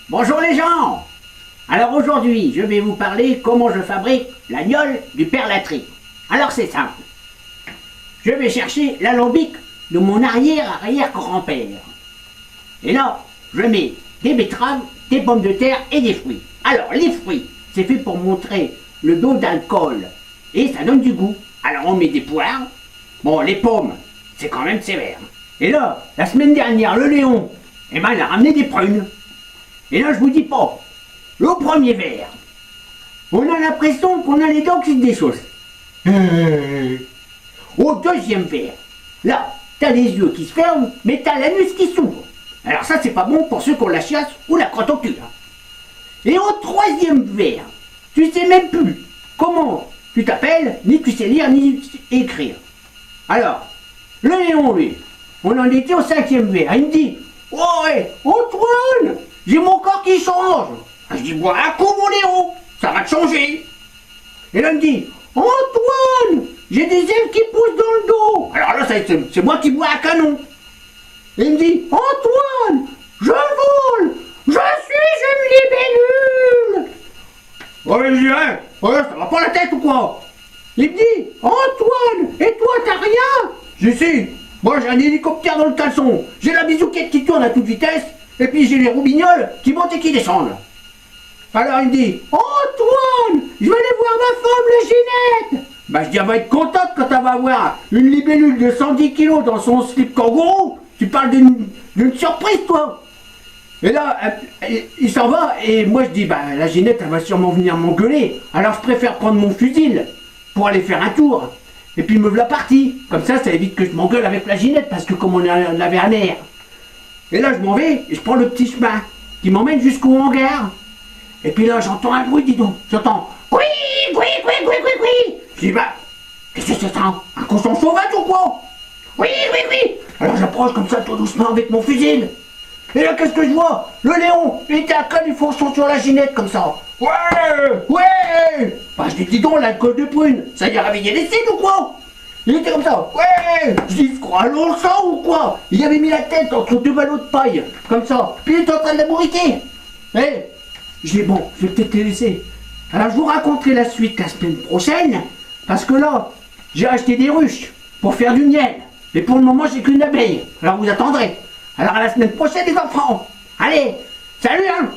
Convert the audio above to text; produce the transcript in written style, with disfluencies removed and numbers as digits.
Bonjour les gens. Alors aujourd'hui, je vais vous parler comment je fabrique la gnôle du Père Latry. Alors c'est simple. Je vais chercher l'alambic de mon arrière-arrière-grand-père. Et là, je mets des betteraves, des pommes de terre et des fruits. Alors les fruits, c'est fait pour montrer le dos d'alcool. Et ça donne du goût. Alors on met des poires. Bon, les pommes, c'est quand même sévère. Et là, la semaine dernière, le Léon, il a ramené des prunes. Et là, je vous dis pas, le premier verre, on a l'impression qu'on a les dents qui se déchaussent. Au deuxième verre, là, t'as les yeux qui se ferment, mais t'as l'anus qui s'ouvre. Alors ça, c'est pas bon pour ceux qui ont la chiasse ou la crotte au cul. Et au troisième verre, tu sais même plus comment tu t'appelles, ni tu sais lire, ni écrire. Alors, le Léon, lui, on en était au cinquième verre. Il me dit, oh ouais, Antoine, j'ai mon corps qui change. Je dis, bois un coup mon Léon, ça va te changer. Et là il me dit, Antoine, j'ai des ailes qui poussent dans le dos. Alors là, c'est moi qui bois un canon. Et il me dit, Antoine, je vole, je suis une libellule. Ouais, je dis, ouais, ça va pas la tête ou quoi? Il me dit, Antoine, et toi t'as rien? Je sais, moi j'ai un hélicoptère dans le caleçon, j'ai la bisouquette qui tourne à toute vitesse, et puis j'ai les roubignoles qui montent et qui descendent. Alors il me dit, Antoine, je vais aller voir ma femme, la Ginette. Bah je dis, elle va être contente quand elle va avoir une libellule de 110 kilos dans son slip kangourou. Tu parles d'une surprise, toi. Et là, il s'en va, et moi je dis, bah la Ginette, elle va sûrement venir m'engueuler. Alors je préfère prendre mon fusil pour aller faire un tour. Et puis me voilà parti. Comme ça évite que je m'engueule avec la Ginette, parce que comme on avait un air. Et là je m'en vais, et je prends le petit chemin qui m'emmène jusqu'au hangar. Et puis là j'entends un bruit, dis donc. J'entends, oui. Je dis, bah, qu'est-ce que c'est ça? Un cochon sauvage ou quoi? Oui. Alors j'approche comme ça tout doucement avec mon fusil. Et là qu'est-ce que je vois? Le Léon, il était à col du fourchon sur la Ginette comme ça. Ouais. Bah je lui dis donc, l'alcool de prune, ça y a réveillé les cides ou quoi? Il était comme ça, ouais. Je dis, il croit à l'encens ou quoi? Il avait mis la tête entre deux ballots de paille, comme ça. Puis il était en train de la bourriquer. Je dis, bon, je vais peut-être les laisser. Alors je vous raconterai la suite la semaine prochaine, parce que là, j'ai acheté des ruches pour faire du miel. Mais pour le moment, j'ai qu'une abeille. Alors vous attendrez. Alors à la semaine prochaine, les enfants. Allez, salut hein.